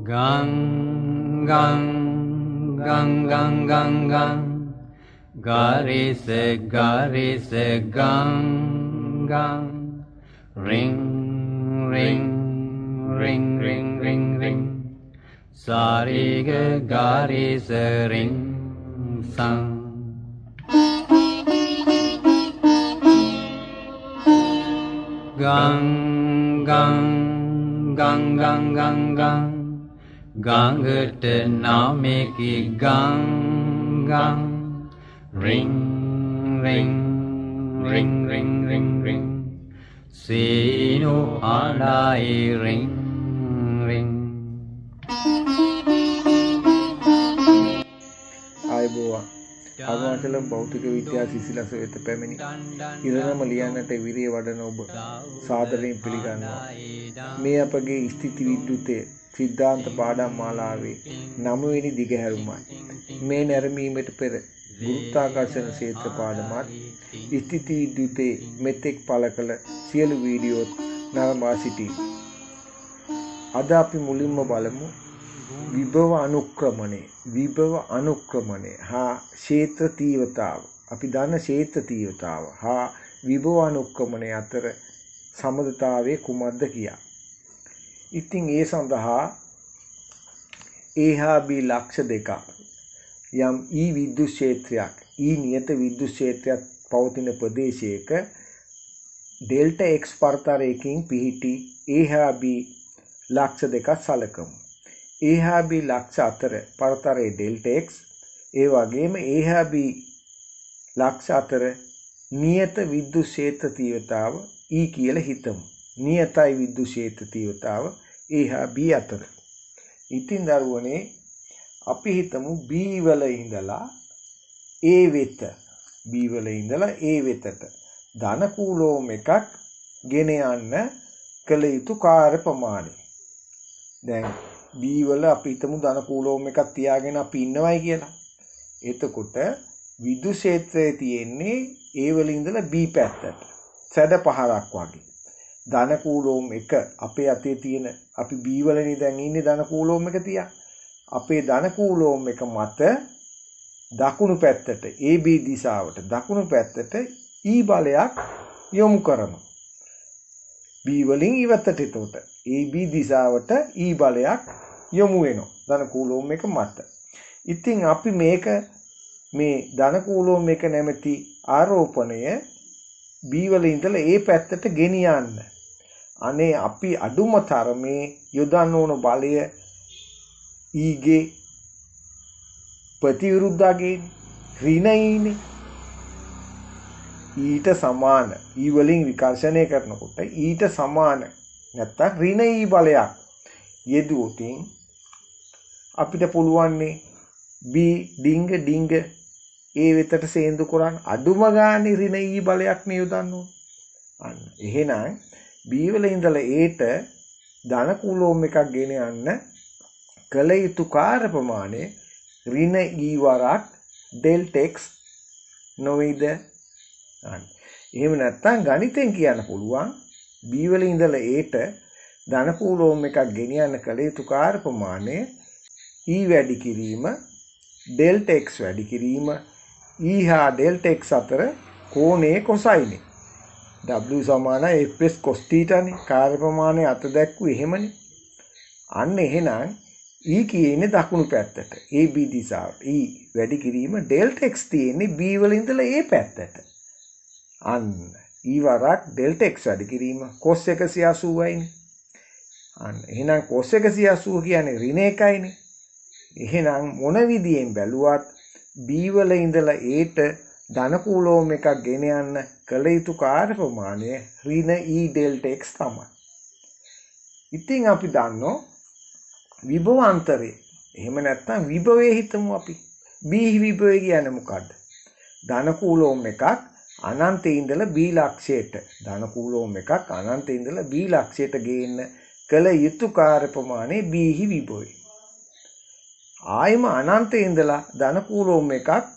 Gang gang gang gang gang gang gari se gang gang ring ring ring ring ring ring sari ga gari se ring sang gang gang gang gang gang gang ගඟට නාමෙකි ගං ගං ring ring ring ring ring ring සීනු අඬයි ring ring ආයුබෝවන් අරුණාචලම් භෞතික විද්‍යා සිසිලස වෙත පැමිණි ඉරණම ලියන්නට විරිය වඩන ඔබ සාදරයෙන් පිළිගන්නවා. මේ අපගේ ස්ථಿತಿ විද්‍යුතයේ සිද්ධාන්ත පාඩම් මාලාවේ 9 වෙනි දිගහැරුමයි. මේ නැරඹීමට පෙර ගුරුත්වාකර්ෂණ ක්ෂේත්‍ර පාඩමත් ස්ථಿತಿ විද්‍යුතයේ මෙතෙක් පළ කළ සියලු වීඩියෝත් නරඹා සිටී. අද අපි මුලින්ම බලමු විභව අනුක්‍රමණය හා ක්ෂේත්‍ර තීව්‍රතාව. අපි දන්න ක්ෂේත්‍ර තීව්‍රතාව හා විභව අනුක්‍රමණය අතර සමගතාවය කුමක්ද කියා. ඉතින් ඒ සඳහා A හා B ලක්ෂ දෙකක් යම් E විද්‍යුත් ක්ෂේත්‍රයක් නියත විද්‍යුත් ක්ෂේත්‍රයක් පවතින ප්‍රදේශයක ඩෙල්ටා x පරතරයකින් පිහිටි A හා B ලක්ෂ දෙකක් සලකමු. A හා B ලක්ෂ අතර පරතරය ඩෙල්ටා x, ඒ වගේම A හා B ලක්ෂ අතර නියත විද්‍යුත් ක්ෂේත්‍ර තීව්‍රතාව E කියලා හිතමු. නියතයි විද්‍යුත් ක්ෂේත්‍ර තීව්‍රතාව A හා B අතර. ඉතින් දරුවනේ අපි හිතමු B වල ඉඳලා A වෙත ධන කූලෝම් එකක් ගෙන යන්න කළ යුතු කාර්ය ප්‍රමාණය. දැන් B වල අපි හිතමු ධන කූලෝම් එකක් තියාගෙන අපි ඉන්නවයි කියලා. එතකොට විද්‍යුත් ක්ෂේත්‍රය තියෙන්නේ A වල ඉඳලා B පැත්තට. සැඩ පහරක් වගේ. ධන කූලෝම් එක අපේ අතේ තියෙන අපි B වලනේ දැන් ඉන්නේ ධන කූලෝම් එක තියා. අපේ ධන කූලෝම් එක මත දකුණු පැත්තට AB දිශාවට දකුණු පැත්තට E බලයක් යොමු කරනවා. B වලින් ඉවතට එතකොට AB දිශාවට E බලයක් යොමු වෙනවා ධන කූලෝම් එක මත. ඉතින් අපි මේ ධන කූලෝම් එක නැමැති ආරෝපණය B වල ඉඳලා A පැත්තට ගෙනියන්න. අනේ අපි අඩුම තරමේ යොදන්න ඕන බලය E ගේ ප්‍රතිවිරුද්ධාගේ ඍණයිනේ. ඊට සමාන E වලින් විකර්ෂණය කරනකොට ඊට සමාන නැත්තම් ඍණ E බලයක් යෙදුවොත් අපිට පුළුවන්නේ B ඩිංග A වෙතට සේන්දු කරන් අඩුම ගානේ ඍණ E බලයක් නේ යොදන්න ඕන. අන්න එහෙනම් B වල ඉඳලා Aට ධන කූලෝම් එකක් ගෙන යන්න කළ යුතු කාර්ය ප්‍රමාණය ඍණ E වරක් ඩෙල්ටා x නොවේද? අන්න. එහෙම නැත්නම් ගණිතෙන් කියන්න පුළුවන් B වල ඉඳලා Aට ධන කූලෝම් එකක් ගෙන යන්න කළ යුතු කාර්ය ප්‍රමාණය E වැඩි කිරීම ඩෙල්ටා x වැඩි කිරීම E හා ඩෙල්ටා x අතර කෝණයේ කොසයිනේ. W සමානයි f cos θ නේ. කාර්ය ප්‍රමාණය අත දැක්වුවේ එහෙමනේ. අන්න එහෙනම් E කියන්නේ දකුණු පැත්තට AB දිශාවට E වැඩි කිරීම ඩෙල්ටා x තියෙන්නේ B වල ඉඳලා A පැත්තට. අන්න E වරක් ඩෙල්ටා x වැඩි කිරීම cos 180යිනේ. අන්න එහෙනම් cos 180 කියන්නේ ඍණ එකයිනේ. එහෙනම් මොන විදියෙන් බැලුවත් B වල ඉඳලා Aට ධන කූලෝම් එකක් ගෙන යන්න කළ යුතු කාර්ය ප්‍රමාණය ඍණ E ඩෙල්ටා x තමයි. ඉතින් අපි දන්නෝ විභව අන්තරය. එහෙම නැත්නම් විභවය හිතමු අපි. B විභවය කියන්නේ මොකද්ද? ධන කූලෝම් එකක් අනන්තයේ ඉඳලා B ලක්ෂයට ධන කූලෝම් එකක් අනන්තයේ ඉඳලා B ලක්ෂයට ගේන්න කළ යුතු කාර්ය ප්‍රමාණය B විභවය. ආයම අනන්තයේ ඉඳලා ධන කූලෝම් එකක්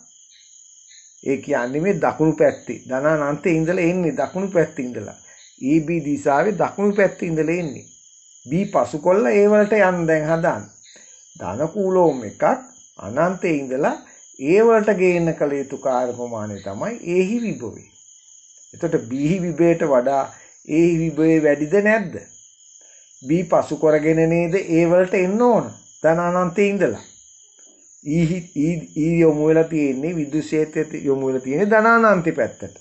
ඒ කියන්නේ මේ දකුණු පැත්තේ ධන අනන්තයේ ඉඳලා එන්නේ දකුණු පැත්තේ ඉඳලා AB දිශාවේ දකුණු පැත්තේ ඉඳලා එන්නේ B පසු කොල්ල ඒ වලට යන්න දැන් හදාන්න. ධන කූලෝම් එකක් අනන්තයේ ඉඳලා ඒ වලට ගේන්න කළ යුතු කාර්ය ප්‍රමාණය තමයි ඒහි විභවය. එතකොට බීහි විභවයට වඩා ඒහි විභවය වැඩිද නැද්ද? බී පසු කරගෙන නේද ඒ වලට එන්න ඕන ධන අනන්තයේ ඉඳලා. ඊ යොමු වෙලා තියෙන්නේ විද්‍යුත් ක්ෂේත්‍රයට යොමු වෙලා තියෙන්නේ ධනානන්තේ පැත්තට.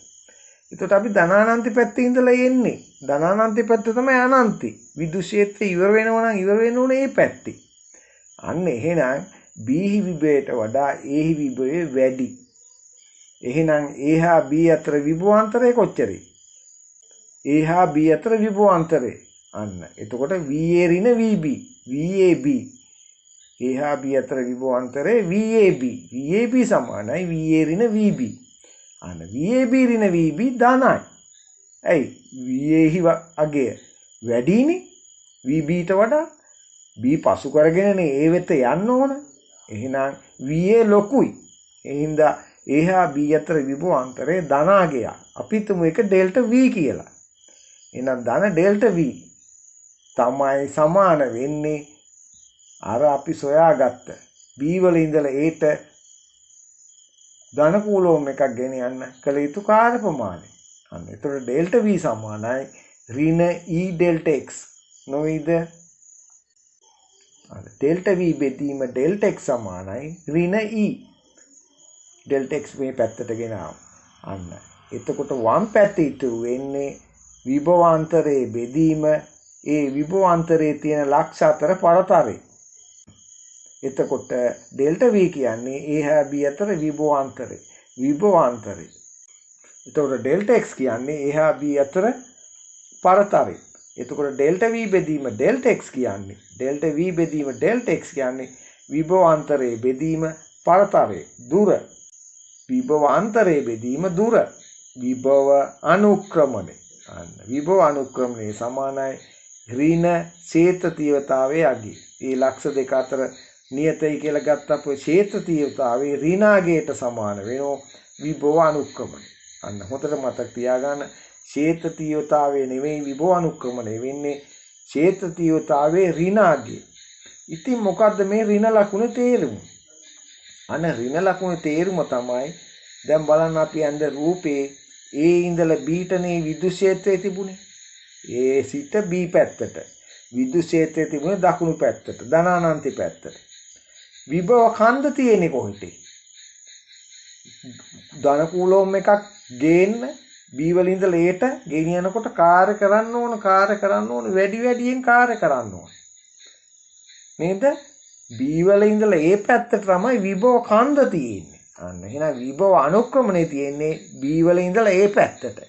එතකොට අපි ධනානන්තේ පැත්තේ ඉඳලා එන්නේ. ධනානන්තේ පැත්ත තමයි අනන්තේ. විද්‍යුත් ක්ෂේත්‍රය ඉවර වෙනවා නම් ඉවර වෙන්න ඕනේ මේ පැත්තේ. අන්න එහෙනම් බීහි විභවයට වඩා ඒහි විභවය වැඩි. එහෙනම් A හා B අතර විභවාන්තරය කොච්චරයි? A හා B අතර විභවාන්තරය. අන්න. එතකොට VA ඍණ VB. VAB. A හා B අතර විභවාන්තරය VAB. VAB සමානයි VA ඍණ VB. අන්න VAB ඍණ VB ධනයි. ඇයි? VA අගය වැඩිනේ VB ට වඩා. B පසු කරගෙනනේ A වෙත යන්න ඕන. එහෙනම් VA ලොකුයි. එහෙනම් A හා B අතර විභවාන්තරය ධනාගය. අපි තුමු එක ඩෙල්ටා V කියලා. එහෙනම් ධන ඩෙල්ටා V තමයි සමාන වෙන්නේ අර අපි සොයාගත්ත B වල ඉඳලා Aට ධන කූලෝම් එකක් ගෙන යන්න කළ යුතු කාර්ය ප්‍රමාණය. අන්න ඒතකොට ඩෙල්ටා V සමානයි ඍණ E ඩෙල්ටා x නොවේද? අර ඩෙල්ටා V බෙදීම ඩෙල්ටා x සමානයි ඍණ E ඩෙල්ටා x මේ පැත්තට ගෙනාව. අන්න. එතකොට වම් පැත්තේ ඉතුරු වෙන්නේ විභවාන්තරයේ බෙදීම ඒ විභවාන්තරයේ තියෙන ලක්ෂ අතර පරතරය. එතකොට ඩෙල්ටා V කියන්නේ A හා B අතර විභවාන්තරය. විභවාන්තරය. එතකොට ඩෙල්ටා x කියන්නේ A හා B අතර පරතරය. එතකොට ඩෙල්ටා V බෙදීම ඩෙල්ටා x කියන්නේ ඩෙල්ටා V බෙදීම ඩෙල්ටා x කියන්නේ විභවාන්තරයේ බෙදීම පරතරය දුර. විභවාන්තරයේ බෙදීම දුර. විභව අනුක්‍රමණය. අන්න විභව අනුක්‍රමණය සමානයි ඍණ ක්ෂේත්‍ර තීව්‍රතාවයේ අගය. මේ ලක්ෂ දෙක අතර නියතයි කියලා ගත්තපො ක්ෂේත්‍ර තීව්‍රතාවයේ ඍණාගයට සමාන වෙනවා විභව අනුක්‍රමණය. අන්න හොතට මතක තියාගන්න ක්ෂේත්‍ර තීව්‍රතාවයේ නෙවෙයි විභව අනුක්‍රමණය වෙන්නේ ක්ෂේත්‍ර තීව්‍රතාවයේ ඍණාගය. ඉතින් මොකද්ද මේ ඍණ ලකුණේ තේරුම? අන්න ඍණ ලකුණේ තේරුම තමයි දැන් බලන්න අපි අඳ රූපේ A ඉඳලා B ටනේ විද්‍යුත් ක්ෂේත්‍රය තිබුණේ. A සිට B පැත්තට. විද්‍යුත් ක්ෂේත්‍රය තිබුණේ දකුණු පැත්තට, ධනානන්තේ පැත්තට. විභව කන්ද තියෙන්නේ කොහෙද? ධන කූලෝම් එකක් ගේන්න B වල ඉඳලා Aට ගෙනියනකොට කාර්ය කරන්න ඕන වැඩි වැඩියෙන් කාර්ය කරන්න ඕන. නේද? B වල ඉඳලා A පැත්තට තමයි විභව කන්ද තියෙන්නේ. අන්න එහෙනම් විභව අනුක්‍රමණය තියෙන්නේ B වල ඉඳලා A පැත්තට.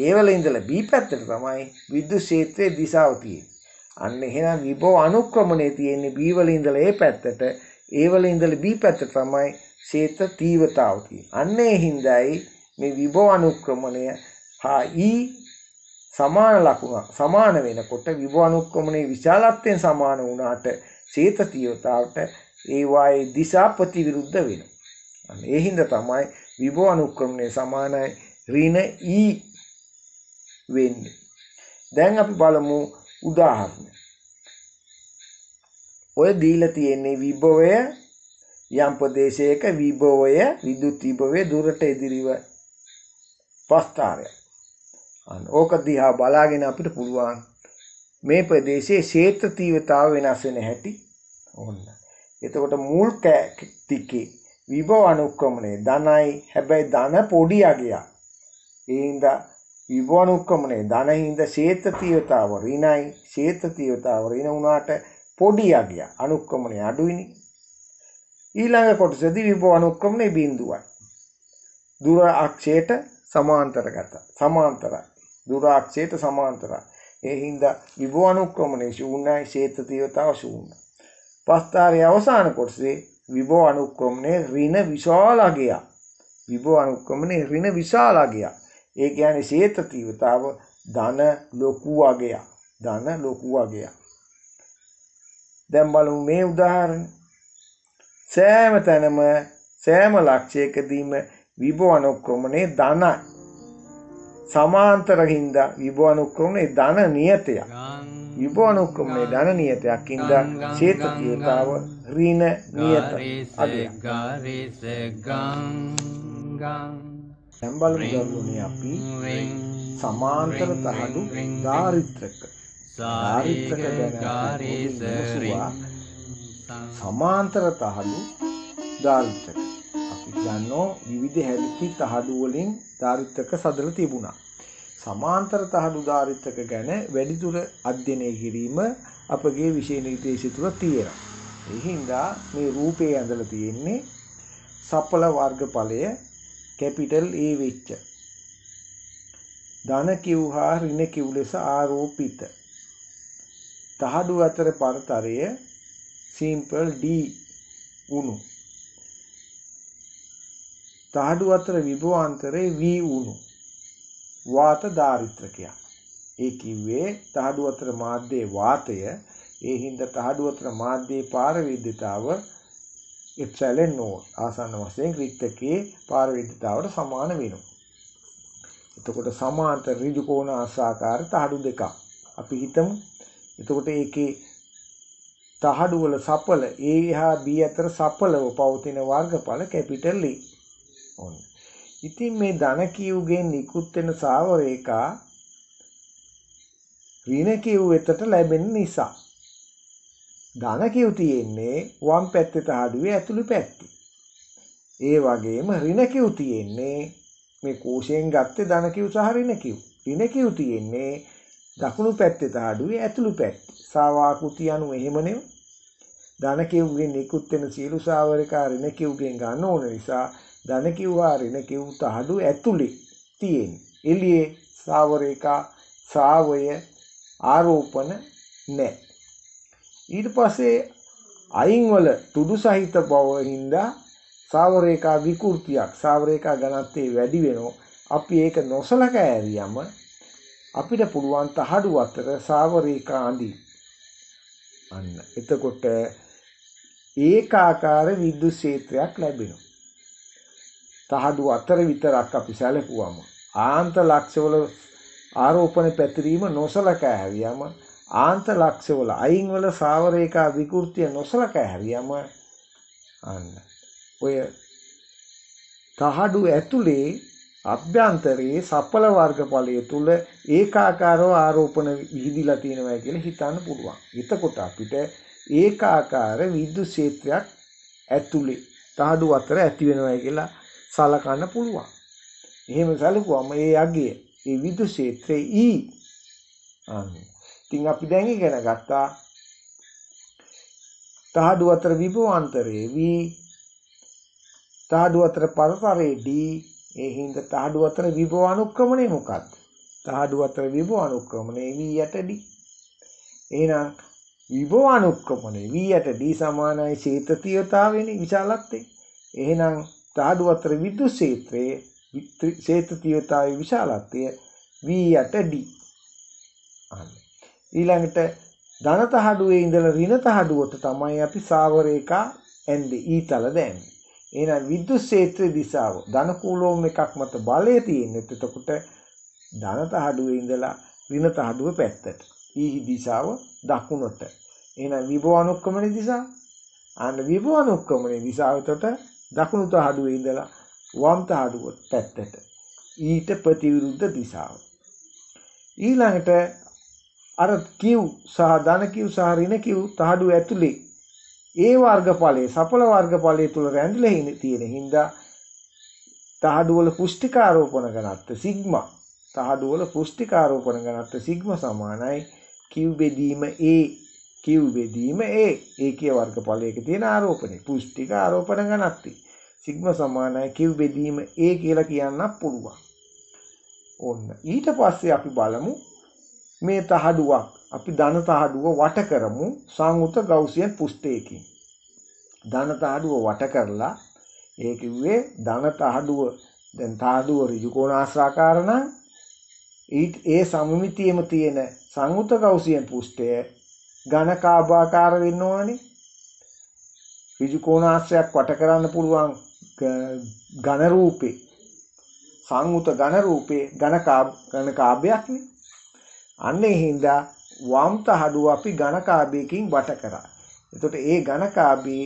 A වල ඉඳලා B පැත්තට තමයි විද්‍යුත් ක්ෂේත්‍රයේ දිශාව තියෙන්නේ. අන්න එහෙනම් විභව අනුක්‍රමණය තියෙන්නේ B වල ඉඳලා A පැත්තට. A වල ඉඳලා B පැත්තට තමයි ක්ෂේත්‍ර තීව්‍රතාව තියෙන්නේ. අන්න ඒ හින්දායි මේ විභව අනුක්‍රමණය හා E සමාන වෙනකොට විභව අනුක්‍රමණයේ විශාලත්වයෙන් සමාන වුණාට ක්ෂේත්‍ර තීව්‍රතාවට ඒ වායේ දිශා ප්‍රතිවිරුද්ධ වෙනවා. අන්න ඒ හින්දා තමයි විභව අනුක්‍රමණය සමානයි ඍණ E වෙන්නේ. දැන් අපි බලමු උදාහරණ. ඔය දීලා තියෙන්නේ විභවය යම් ප්‍රදේශයක විභවය විද්‍යුත් විභවය දුරට එදිරිව පස්තාරය. අන්න ඕක දිහා බලාගෙන අපිට පුළුවන් මේ ප්‍රදේශයේ ක්ෂේත්‍ර තීව්‍රතාව වෙනස් වෙන හැටි ඕන්න. එතකොට මුල් ටිකේ විභව අනුක්‍රමණය ධනයි. හැබැයි ධන පොඩි අගයක්. ඒ හින්දා විභව අනුක්‍රමණය ධන හින්දා ක්ෂේත්‍ර තීව්‍රතාව ඍණයි. ක්ෂේත්‍ර තීව්‍රතාව ඍණ වුණාට පොඩි අගයක්. අනුක්‍රමණය අඩුයිනේ. ඊළඟ කොටසදී විභව අනුක්‍රමණය බිඳුවයි. දුර අක්ෂයට සමාන්තරයි. දුර අක්ෂයට සමාන්තරයි. ඒ හින්දා විභව අනුක්‍රමණය ශූන්‍යයි. ක්ෂේත්‍ර තීව්‍රතාව ශූන්‍යයි. පස්තාරයේ අවසාන කොටසේ විභව අනුක්‍රමණය ඍණ විශාල අගයක්. විභව අනුක්‍රමණය ඍණ විශාල අගයක්. ඒ කියන්නේ ක්ෂේත්‍ර තීව්‍රතාව ධන ලොකු අගයක්. දැන් බලමු මේ උදාහරණ. සෑම තැනම සෑම ලක්ෂයකදීම විභව අනුක්‍රමණය ධනයි. සමාන්තර හින්දා විභව අනුක්‍රමණය ධන නියතයක්. විභව අනුක්‍රමණය ධන නියතයක් හින්දා ක්ෂේත්‍ර තීව්‍රතාව ඍණ නියත ගාරිස අගයක්. ගාරිස ගං ගං දැන් බලමු දරුවනේ අපි සමාන්තර තහඩු ධාරිත්‍රක. ධාරිත්‍රක ගැන අපි විමසුවා. සමාන්තර තහඩු ධාරිත්‍රක. අපි දන්නෝ විවිධ හැදිච්ච තහඩු වලින් ධාරිත්‍රක සදලා තිබුණා. සමාන්තර තහඩු ධාරිත්‍රක ගැන වැඩිදුර අධ්‍යයනය කිරීම අපගේ විෂය නිර්දේශය තුල තියෙනවා. ඒ හින්දා මේ රූපේ ඇඳලා තියෙන්නේ සඵල වර්ගඵලය කැපිටල් A වෙච්ච ධන කිව් හා ඍණ කිව් ලෙස ආරෝපිත තහඩු අතර පරතරය සිම්පල් D වුණු තහඩු අතර විභවාන්තරය V වුණු වාත ධාරිත්‍රකයක්. ඒ කිව්වේ තහඩු අතර මාධ්‍යයේ වාතය, ඒ හින්දා තහඩු අතර මාධ්‍යයේ පාරවීද්‍යතාව එප්සලන් නෝට් ආසන්න වශයෙන් රික්තකයේ පාරවීද්‍යතාවට සමාන වෙනවා. එතකොට සමාන්තර ඍජු කෝණ ආසාකාර තහඩු දෙකක් අපි හිතමු. එතකොට ඒකේ තහඩු වල සඵල A හා B අතර සඵලව පවතින වර්ගඵල කැපිටල් A. ඔන්න. ඉතින් මේ ධන කියුගෙන් නිකුත් වෙන සාව රේඛා ඍණ කියු වෙතට ලැබෙන නිසා ධන කියු තියෙන්නේ වම් පැත්තේ තහඩුවේ ඇතුළු පැත්තේ. ඒ වගේම ඍණ කියු තියෙන්නේ මේ කෝෂයෙන් ගත්තේ ධන කියු සහ ඍණ කියු. ඍණ කියු තියෙන්නේ දකුණු පැත්තේ තහඩුවේ ඇතුළු පැත්තේ. සාවාකෘති අනුව එහෙම නෙවෙයි. ධන කියුගෙන් නිකුත් වෙන සියලු සාව රේඛා ඍණ කියුගෙන් ගන්න ඕන නිසා ධන කියු හා ඍණ කියු තහඩු ඇතුළේ තියෙන්නේ. එළියේ සාව රේඛා සාවය ආරෝපණ නැහැ. ඊට පස්සේ අයින් වල තුඩු සහිත බව හින්දා සාව රේඛා විකෘතියක් සාව රේඛා ඝනත්වයේ වැඩි වෙනවා. අපි ඒක නොසලකා ඇරියම අපිට පුළුවන් තහඩු අතර සාව රේඛා අඳින්න. අන්න එතකොට ඒකාකාර විද්‍යුත් ක්ෂේත්‍රයක් ලැබෙනවා. තහඩු අතර විතරක් අපි සැලකුවම ආන්ත ලක්ෂවල ආරෝපණ පැතිරීම නොසලකා හැරියම ආන්ත ලක්ෂවල අයින් වල සාව රේඛා විකෘතිය නොසලකා හැරියම අන්න ඔය තහඩු ඇතුලේ අභ්‍යන්තරයේ සඵල වර්ගඵලය තුල ඒකාකාරව ආරෝපණ විහිදිලා තියෙනවා කියලා හිතන්න පුළුවන්. එතකොට අපිට ඒකාකාර විද්‍යුත් ක්ෂේත්‍රයක් ඇතුලේ තහඩු අතර ඇති වෙනවා කියලා සලකන්න පුළුවන්. එහෙම සැලකුවම ඒ යගේ ඒ විද්‍යුත් ක්ෂේත්‍රයේ E ඉතින් අපි දැන් ඉගෙන ගත්තා තහඩු අතර විභවාන්තරයේ V තහඩු අතර පරතරයේ D. ඒ හින්දා තහඩු අතර විභව අනුක්‍රමණය මොකක්ද? තහඩු අතර විභව අනුක්‍රමණය V යට D. එහෙනම් විභව අනුක්‍රමණය V යට D සමානයි ක්ෂේත්‍රීයතාවේනේ විශාලත්වය. එහෙනම් තහඩු අතර විද්‍යුත් ක්ෂේත්‍රයේ ක්ෂේත්‍රීයතාවයේ විශාලත්වය V යට D. ඊළඟට ධන තහඩුවේ ඉඳලා ඍණ තහඩුවට තමයි අපි සාව රේඛා ඇන්දේ ඊතල දැම්මේ. එහෙනම් විද්‍යුත් ක්ෂේත්‍රයේ දිශාව ධන කූලෝම් එකක් මත බලය තියෙන්නේ. එතකොට ධන තහඩුවේ ඉඳලා ඍණ තහඩුව පැත්තට. ඊහි දිශාව දකුණට. එහෙනම් විභව අනුක්‍රමණයේ දිශාව. අන්න විභව අනුක්‍රමණයේ දිශාවට දකුණු තහඩුවේ ඉඳලා වම් තහඩුව පැත්තට. ඊට ප්‍රතිවිරුද්ධ දිශාව. ඊළඟට අර Q සහ ධන Q සහ ඍණ Q තහඩු ඇතුලේ ඒ වර්ගඵලයේ සඵල වර්ගඵලයේ තුල රැඳිලා තියෙන හින්දා තහඩු වල පුෂ්ටිකාරෝපණ ඝනත්ව සිග්මා තහඩු වල පුෂ්ටිකාරෝපණ ඝනත්ව සිග්මා සමානයි Q බෙදීම A Q බෙදීම A ඒකීය වර්ගඵලයක තියෙන ආරෝපණය පුෂ්ටික ආරෝපණ ඝනත්වය සිග්මා සමානයි Q බෙදීම A කියලා කියන්නත් පුළුවන්. ඔන්න ඊට පස්සේ අපි බලමු මේ තහඩුවක් අපි ධන තහඩුව වට කරමු සංයුත ගෞසියන් පුස්තකයකින්. ධන තහඩුව වට කරලා ඒ කිව්වේ ධන තහඩුව දැන් තහඩුව ඍජු කෝණාශ්‍රාකාර නම් ඒ සමමිතියෙම තියෙන සංයුත ගෞසියන් පුස්තය ඝනකාභාකාර වෙන්න ඕනේ. ඍජු කෝණාශ්‍රයක් වට කරන්න පුළුවන් ඝන රූපේ සංයුත ඝන රූපේ ඝනකාභයක්නේ. අන්න ඒ හින්දා වම් තහඩුව අපි ඝනකාභයකින් වට කරා. එතකොට ඒ ඝනකාභී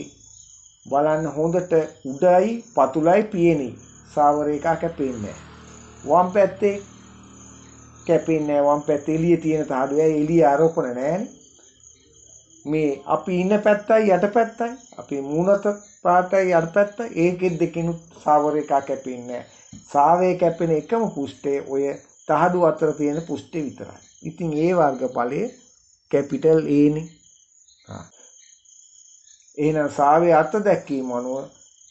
බලන්න හොඳට උඩයි පතුලයි පියෙනි. සාවර එක කැපෙන්නේ වම් පැත්තේ කැපෙන්නේ වම් පැත්තේ එළිය තියෙන තහඩුවයි එළිය ආරෝපණ නැහැනේ. මේ අපි ඉන්න පැත්තයි යට පැත්තයි අපි මූණත පාටයි යට පැත්තයි ඒකෙත් දෙකිනුත් සාවර එක කැපෙන්නේ සාවේ කැපෙන එකම පුෂ්ඨය ඔය තහඩුව අතර තියෙන පුෂ්ඨය විතරයි. ඉතින් ඒ වර්ගඵලය කැපිටල් A නේ. එහෙනම් සාවේ අර්ථ දැක්වීම අනුව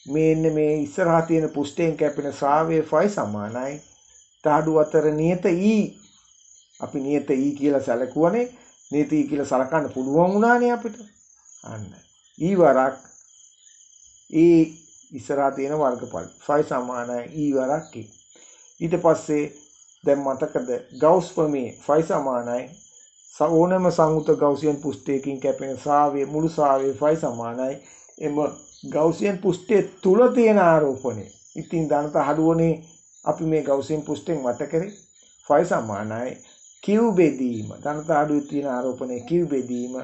මේ ඉස්සරහා තියෙන පුෂ්ඨයෙන් කැපෙන සාවේ ෆයි සමානයි තහඩුව අතර නියත E. අපි නියත E කියලා සැලකුවනේ. නියත E කියලා සලකන්න පුළුවන් වුණානේ අපිට. අන්න. E වරක් E ඉස්සරහා තියෙන වර්ගඵල ෆයි සමානයි E වරක් E. ඊට පස්සේ දැන් මතකද ගවුස් ප්‍රමේය ෆයි සමානයි ඕනෑම සංයුත ගෞසියන් පුෂ්ඨයකින් කැපෙන සාවේ මුළු සාවේ ෆයි සමානයි එම ගෞසියන් පුෂ්ඨයේ තුල තියෙන ආරෝපණය. ඉතින් ධනත හඩුවනේ අපි මේ ගෞසියන් පුෂ්ඨයෙන් වට කරේ ෆයි සමානයි q බෙදීම ධනත හඩුවේ තියෙන ආරෝපණය q බෙදීම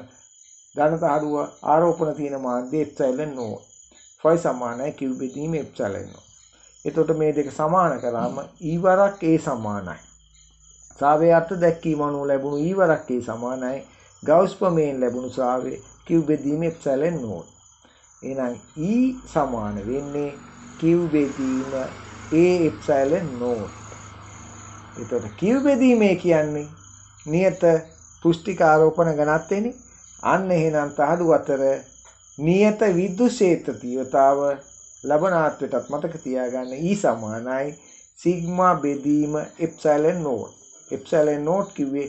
ධනත හඩුව ආරෝපණ තියෙන මාධ්‍ය එප්සයිලන් නෝ ෆයි සමානයි q බෙදීම එප්සයිලන් නෝ. එතකොට මේ දෙක සමාන කරාම e වරක් a සමානයි. සාවේ අර්ථ දැක්වීම අනුව ලැබුණු E වරක් A සමානයි ගෞස් ප්‍රමේයෙන් ලැබුණු සාවේ Q බෙදීම එප්සයිලන් නෝට්. එහෙනම් E සමාන වෙන්නේ Q බෙදීම A එප්සයිලන් නෝට්. එතකොට Q බෙදීම කියන්නේ නියත පුෂ්ටික ආරෝපණ ඝනත්වයනේ. අන්න එහෙනම් තහඩු අතර නියත විද්‍යුත් ක්ෂේත්‍ර තීව්‍රතාව ලබනාත්වයටත් මතක තියාගන්න E සමානයි සිග්මා බෙදීම එප්සයිලන් නෝට්. එප්සයිලන් නෝට් කිව්වේ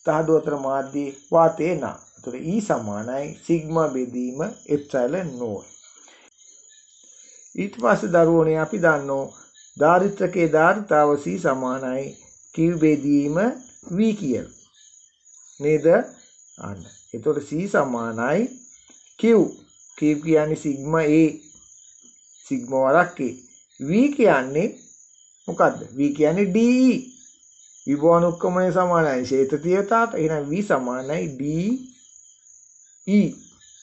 තහඩුව අතර මාධ්‍ය වාතේ නා. එතකොට E සමානයි සිග්මා බෙදීම එප්සයිලන් නෝට්. ඊට පස්සේ දරුවනේ අපි දන්නෝ ධාරිත්‍රකයේ ධාරිතාව C සමානයි Q බෙදීම V කියලා. නේද? අන්න. එතකොට C සමානයි Q. Q කියන්නේ සිග්මා A. සිග්මා වරක් A. V කියන්නේ මොකද්ද? V කියන්නේ DE. විභවානුක්‍රමණය සමානයි ක්ෂේත්‍ර තීව්‍රතාවට. එහෙනම් V සමානයි DE.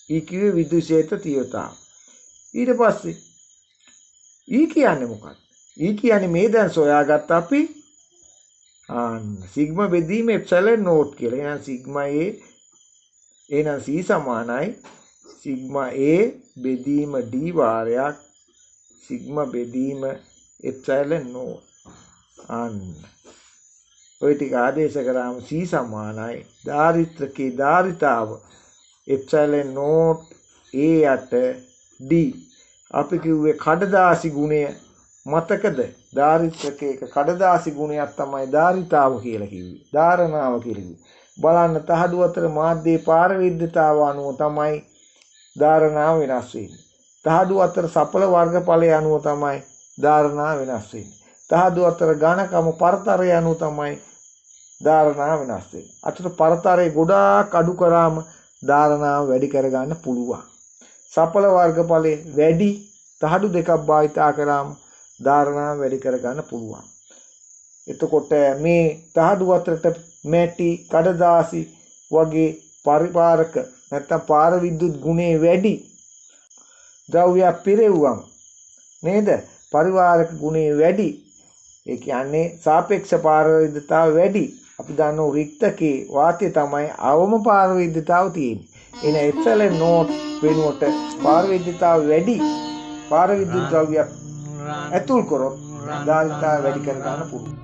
E කිව්වේ විද්‍යුත් ක්ෂේත්‍ර තීව්‍රතාව. ඊට පස්සේ E කියන්නේ මොකක්ද? E කියන්නේ මේ දැන් සොයාගත්ත අපි සිග්මා බෙදීම එප්සයිලන් නෝට් කියලා. එහෙනම් සිග්මා A එහෙනම් C සමානයි සිග්මා A බෙදීම D වාරයක් සිග්මා බෙදීම එප්සයිලන් නෝට්. අන්න ඔය ටික ආදේශ කරාම C සමානයි ධාරිත්‍රකේ ධාරිතාව එප්සයිලන් නෝට් A යට D. අපි කිව්වේ කඩදාසි ගුණය මතකද? ධාරිත්‍රකයක කඩදාසි ගුණයක් තමයි ධාරිතාව කියලා කිව්වේ. ධාරණාව කියලා කිව්වේ. බලන්න තහඩුව අතර මාධ්‍යයේ පාරවේද්‍යතාව අනුව තමයි ධාරණාව වෙනස් වෙන්නේ. තහඩුව අතර සඵල වර්ගඵලය අනුව තමයි ධාරණාව වෙනස් වෙන්නේ. තහඩුව අතර ඝනකම පරතරය අනුව තමයි ධාරණාව වෙනස් වෙන්නේ. අතට පරතරය ගොඩාක් අඩු කරාම ධාරණාව වැඩි කරගන්න පුළුවන්. සඵල වර්ගඵලයේ වැඩි තහඩු දෙකක් භාවිතා කරාම ධාරණාව වැඩි කරගන්න පුළුවන්. එතකොට මේ තහඩු අතරට මැටි කඩදාසි වගේ පරිපාරක නැත්නම් පාර විද්‍යුත් ගුණේ වැඩි ද්‍රව්‍යයක් පිරෙව්වම නේද? පරිවාරක ගුණේ වැඩි. ඒ කියන්නේ සාපේක්ෂ පාරවේද්‍යතාව වැඩි. අපි දන්නෝ රික්තකේ වාතය තමයි අවම පාරවේද්‍යතාව තියෙන්නේ. එන එප්සයිලන් නෝට් වෙනුවට පාරවේද්‍යතාව වැඩි. පාර විද්‍යුත් ද්‍රව්‍යයක් ඇතුල් කරොත් ධාරිතාව වැඩි කර ගන්න පුළුවන්.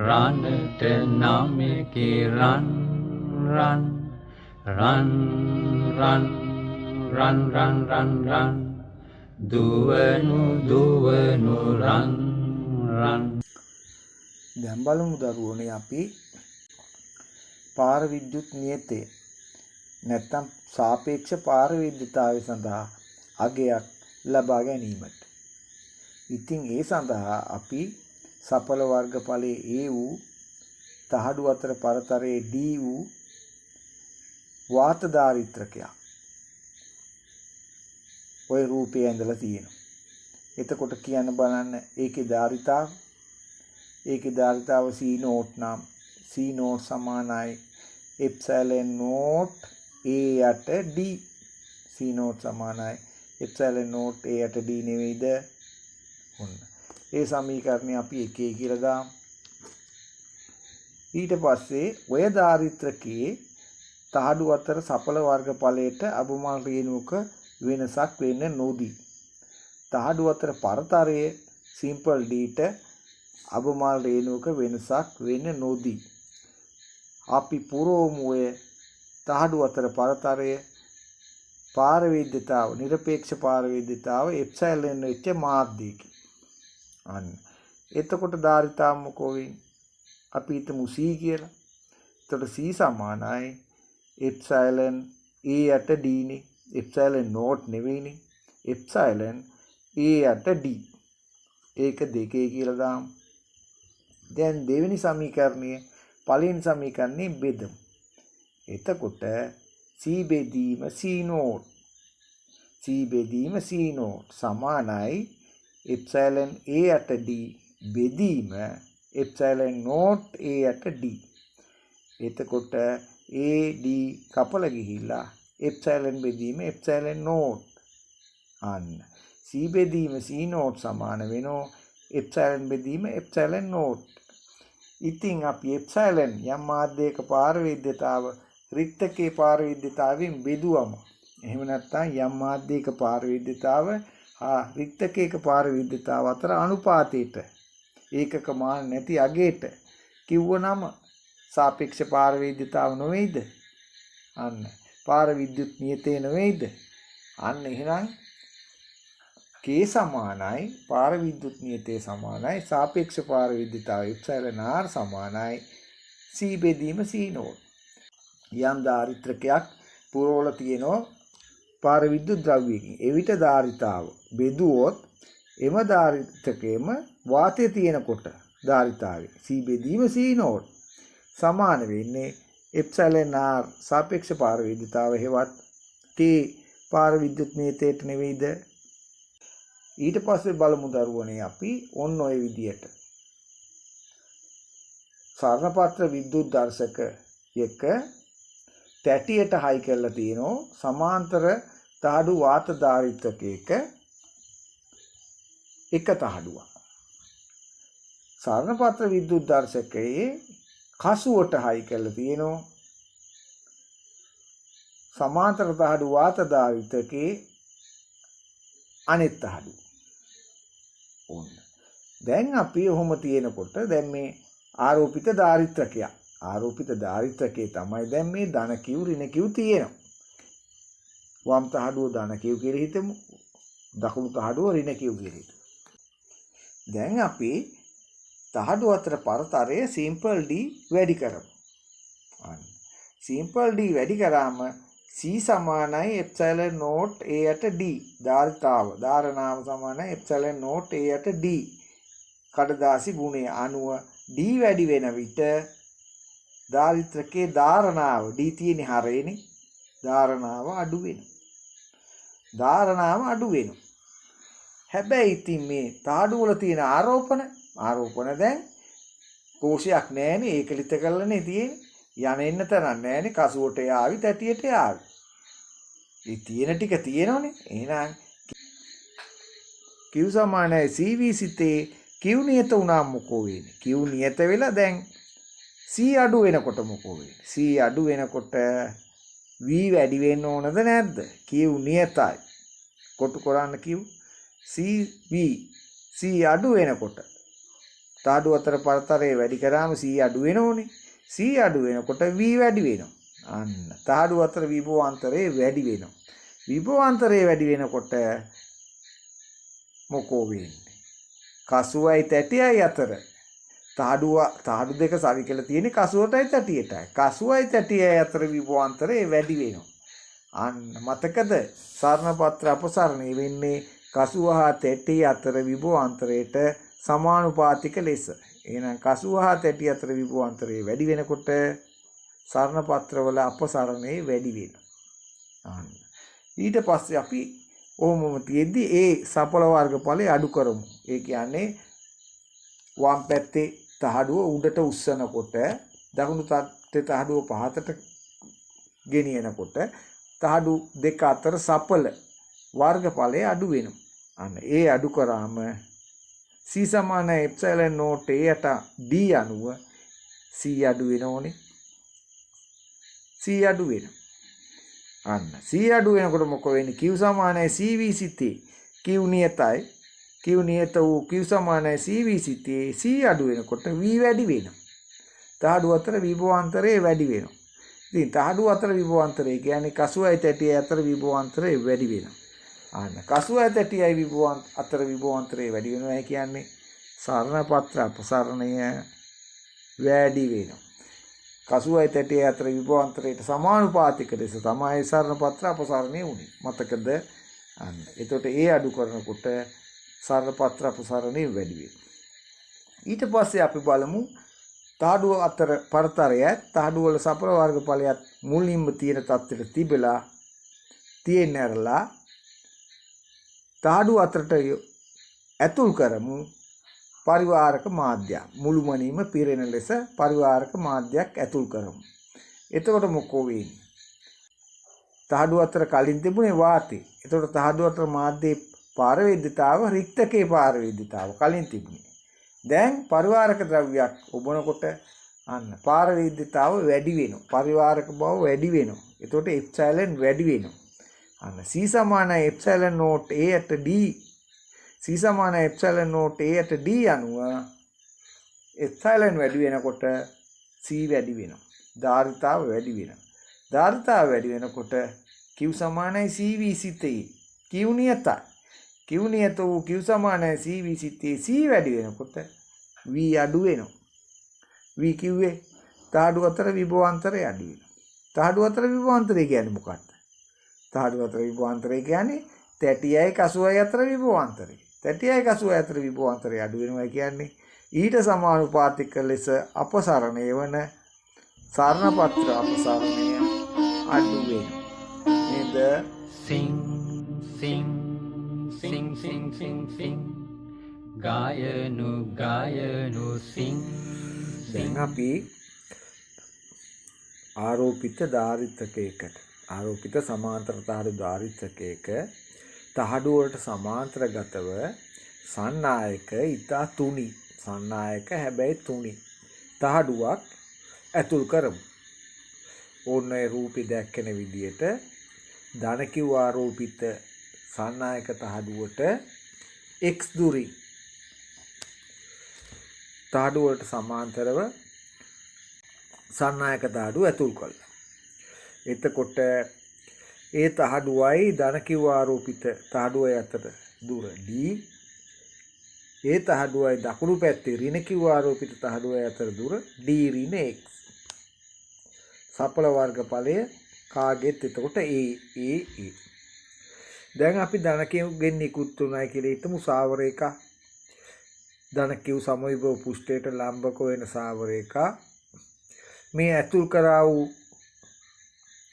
රන්නට නාමකේ රන් රන් රන් රන් රන් රන් රන් රන් දුවනු දුවනු රන් රන්. දැන් බලමු දරුවනේ අපි පාර විද්‍යුත් නියතය නැත්නම් සාපේක්ෂ පාරවේද්‍යතාවය සඳහා අගයක් ලබා ගැනීමට. ඉතින් ඒ සඳහා අපි සඵල වර්ගඵලයේ A වූ තහඩු අතර පරතරයේ D වූ වාත ධාරිත්‍රකයක් ওই රූපය ඇඳලා තියෙනවා. එතකොට කියන්න බලන්න ඒකේ ධාරිතාව C නෝට් නම් C නෝට් සමානයි එප්සයිලන් නෝට් A යට D. C නෝට් සමානයි එප්සයිලන් නෝට් A යට D නෙවෙයිද? ඔන්න. ඒ සමීකරණය අපි 1 කියලා දාමු. ඊට පස්සේ ඔය ධාරිත්‍රකයේ තහඩු අතර සඵල වර්ගඵලයට අබුමල් රේණුවක වෙනසක් වෙන්න නොදී. තහඩු අතර පරතරයේ සිම්පල් D ට අබුමල් රේණුවක වෙනසක් වෙන්න නොදී. අපි පුරවමු ඔය තහඩු අතර පරතරය පාරවේද්‍යතාව නිරපේක්ෂ පාරවේද්‍යතාව එප්සයිලන් වෙච්ච මාධ්‍යයකින්. අන්න. එතකොට ධාරිතාව මොකෝ වෙන්නේ? අපි හිතමු C කියලා. එතකොට C සමානයි එප්සයිලන් A යට D නේ. එප්සයිලන් නෝට් නෙවෙයිනේ. එප්සයිලන් A යට D. ඒක 2 කියලා දාමු. දැන් දෙවෙනි සමීකරණය පළවෙනි සමීකරණේ බෙදමු. එතකොට C බෙදීම C නෝට්. C බෙදීම C නෝට් සමානයි එප්සයිලන් A යට D බෙදීම එප්සයිලන් නෝට් A යට D. එතකොට A D කපල ගිහිල්ලා එප්සයිලන් බෙදීම එප්සයිලන් නෝට්. අන්න C බෙදීම C නෝට් සමාන වෙනවා එප්සයිලන් බෙදීම එප්සයිලන් නෝට්. ඉතින් අපි එප්සයිලන් යම් මාධ්‍යයක පාරවේද්‍යතාව රික්තකයේ පාරවේද්‍යතාවයෙන් බෙදුවම එහෙම නැත්නම් යම් මාධ්‍යයක පාරවේද්‍යතාව රික්තකයක පාරවේද්‍යතාව අතර අනුපාතයට ඒකක මාන නැති අගයට කිව්වනම සාපේක්ෂ පාරවේද්‍යතාව නොවේද? අන්න පාර විද්‍යුත් නියතේ නොවේද? අන්න එහෙනම් K සමානයි පාර විද්‍යුත් නියතේ සමානයි සාපේක්ෂ පාරවේද්‍යතාව එප්සයිලන් R සමානයි C බෙදීම C නෝට්. යම් ධාරිත්‍රකයක් පුරවල තියෙනවා පාර විද්‍යුත් ද්‍රව්‍යයකින්. එවිට ධාරිතාව බෙදුවොත් එම ධාරිත්‍රකයේම වාතය තියෙනකොට ධාරිතාවේ C බෙදීම C නෝට් සමාන වෙන්නේ එප්සයිලන් R සාපේක්ෂ පාරවේද්‍යතාව හෙවත් K පාර විද්‍යුත් නියතයට නෙවෙයිද? ඊට පස්සේ බලමු දරුවනේ අපි ඔන්න ඔය විදියට සරණපත්‍ර විද්‍යුත් දර්ශක එක තැටියට හයි කරලා තියෙනවා සමාන්තර තහඩු වාත ධාරිත්‍රකයක එක තහඩුවක්. සරණපත්‍ර විද්‍යුත් දර්ශකයේ කසුවට හයි කරලා තියෙනවා සමාන්තර තහඩු වාත ධාරිත්‍රකයේ අනෙත් තහඩුව. ඕන්න. දැන් අපි ඔහොම තියෙනකොට දැන් මේ ආරෝපිත ධාරිත්‍රකයක්. ආරෝපිත ධාරිත්‍රකයේ තමයි දැන් මේ ධන Q ඍණ Q තියෙනවා. වම් තහඩුව ධන Q කියලා හිතමු. දකුණු තහඩුව ඍණ Q කියලා හිතමු. දැන් අපි තහඩුව අතර පරතරය සිම්පල් D වැඩි කරමු. අන්න. සිම්පල් D වැඩි කරාම C සමානයි එප්සයිලන් නෝට් A යට D. ධාරිතාව ධාරණාව සමානයි එප්සයිලන් නෝට් A යට D. කඩදාසි ගුණය අනුව D වැඩි වෙන විට ධාරිත්‍රකයේ ධාරණාව D තියෙන හරේනේ ධාරණාව අඩු වෙනවා. ධාරණාව අඩු වෙනවා. හැබැයි ඉතින් මේ තහඩු වල තියෙන ආරෝපණ දැන් කෝෂයක් නැහැනේ ඒකලිත කරලානේ තියෙන්නේ. යන එන්න තරම් නැහැනේ කසුවට යාවි තැටියට යාවි. මේ තියෙන ටික තියෙනවනේ. එහෙනම් Q සමානයි CV සිතේ Q නියත වුණාම මොකෝ වෙන්නේ? Q නියත වෙලා දැන් C අඩු වෙනකොට මොකෝ වෙන්නේ? C අඩු වෙනකොට V වැඩි වෙන්න ඕනද නැද්ද? Q නියතයි. කොටු කරන්න Q CV C අඩු වෙනකොට තහඩු අතර පරතරය වැඩි කරාම C අඩු වෙනෝනේ. C අඩු වෙනකොට V වැඩි වෙනවා. අන්න තහඩු අතර විභවාන්තරය වැඩි වෙනවා. විභවාන්තරය වැඩි වෙනකොට මොකෝ වෙන්නේ? කසුවයි තැටියයි අතර තහඩු දෙක සවි කියලා තියෙන්නේ කසුවටයි තැටියටයි. කසුවයි තැටියයි අතර විභවාන්තරය වැඩි වෙනවා. අන්න මතකද? සරණපත්‍ර අපසරණය වෙන්නේ කසුව හා තැටිය අතර විභවාන්තරයට සමානුපාතික ලෙස. එහෙනම් කසුව හා තැටිය අතර විභවාන්තරය වැඩි වෙනකොට සරණපත්‍රවල අපසරණේ වැඩි වෙනවා. අන්න ඊට පස්සේ අපි ඕමම තියෙද්දි ඒ සඵල වර්ගඵලය අඩු කරමු. ඒ කියන්නේ වම් පැත්තේ තහඩුව උඩට උස්සනකොට දකුණු පැත්තේ තහඩුව පහතට ගෙනියනකොට තහඩු දෙක අතර සපල වර්ගඵලය අඩු වෙනවා. අන්න ඒ අඩු කරාම C සමාන එප්සයිලන් නෝට් Aට D අනුව C අඩු වෙනෝනේ. C අඩු වෙනවා. අන්න C අඩු වෙනකොට මොකද වෙන්නේ? Q සමානයි CV සිතේ Q නියතයි. Q නියත වූ Q සමානයි CV සිතේ C අඩු වෙනකොට V වැඩි වෙනවා. තහඩු අතර විභවාන්තරය වැඩි වෙනවා. ඉතින් තහඩු අතර විභවාන්තරය කියන්නේ කසුවයි තැටියයි අතර විභවාන්තරය වැඩි වෙනවා. අන්න කසුවයි තැටියයි අතර විභවාන්තරය වැඩි වෙනවා කියන්නේ සරණ පත්‍ර අපසරණය වැඩි වෙනවා. කසුවයි තැටියයි අතර විභවාන්තරයට සමානුපාතික ලෙස තමයි සරණ පත්‍ර අපසරණය උනේ. මතකද? අන්න. එතකොට ඒ අඩු කරනකොට සරණ පත්‍ර අපසරණය වැඩි වෙනවා. ඊට පස්සේ අපි බලමු තහඩුව අතර පරතරයත් තහඩුව වල සපල වර්ගඵලයත් මුලින්ම තියෙන තත්ත්වයට තිබලා තියෙනරලා තහඩුව අතරට ඇතුල් කරමු පරිවාරක මාධ්‍යයක්. මුළුමනින්ම පිරෙන ලෙස පරිවාරක මාධ්‍යයක් ඇතුල් කරමු. එතකොට මොකෝ වෙන්නේ? තහඩුව අතර කලින් තිබුණේ වාතය. එතකොට තහඩුව අතර මාධ්‍යයේ පාරවේද්‍යතාව රික්තකේ පාරවේද්‍යතාව කලින් තිබුණේ. දැන් පරිවාරක ද්‍රව්‍යයක් ඔබනකොට අන්න පාරවේද්‍යතාව වැඩි වෙනවා. පරිවාරක බව වැඩි වෙනවා. එතකොට එප්සයිලන් වැඩි වෙනවා. අන්න C සමානයි එප්සයිලන් නෝට් Aට D. C සමානයි එප්සයිලන් නෝට් Aට D අනුව එප්සයිලන් වැඩි වෙනකොට C වැඩි වෙනවා. ධාරිතාව වැඩි වෙනවා. ධාරිතාව වැඩි වෙනකොට Q සමානයි CV සිතේ Q නියතයි. Q නියත වූ Q සමානයි CV සිතේ C වැඩි වෙනකොට V අඩු වෙනවා. V කිව්වේ තහඩු අතර විභවාන්තරය අඩු වෙනවා. තහඩු අතර විභවාන්තරය කියන්නේ මොකක්ද? තහඩු අතර විභවාන්තරය කියන්නේ තැටියයි කසුවයි අතර විභවාන්තරය. තැටියයි කසුවයි අතර විභවාන්තරය අඩු වෙනවා කියන්නේ ඊට සමානුපාතික ලෙස අපසරණය වන සරණපත්‍ර අපසරණය අඩු වෙනවා. නේද? Sing, sing, sing, sing, sing, sing. Gayanu, sing. දැන් අපි ආරෝපිත ධාරිතකයකට ආරෝපිත සමාන්තර තහඩු ධාරිතකයක තහඩු වලට සමාන්තරගතව සන්නායක ඊතා තුනි සන්නායක හැබැයි තුනි තහඩුවක් ඇතුල් කරමු. ඕනේ රූපي දැක්කෙන විදියට ධන කිව් ආරෝපිත සන්නායක තහඩුවට x දුරින් තහඩු වලට සමාන්තරව සන්නායක තහඩුව ඇතුල් කළා. එතකොට ඒ තහඩුවයි ධන කිව් ආරෝපිත තහඩුවයි අතර දුර d. ඒ තහඩුවයි දකුණු පැත්තේ ඍණ කිව් ආරෝපිත තහඩුවයි අතර දුර d ඍණ x. සපල වර්ගඵලය කාගෙත් එතකොට a. දැන් අපි ධන කිව්ගෙන් නිකුත් උනායි කියලා හිතමු සාවරේක. ධන කිව් සමවිභව පුෂ්ඨයට ලම්බක වෙන සාවරේක මේ ඇතුල් කරා වූ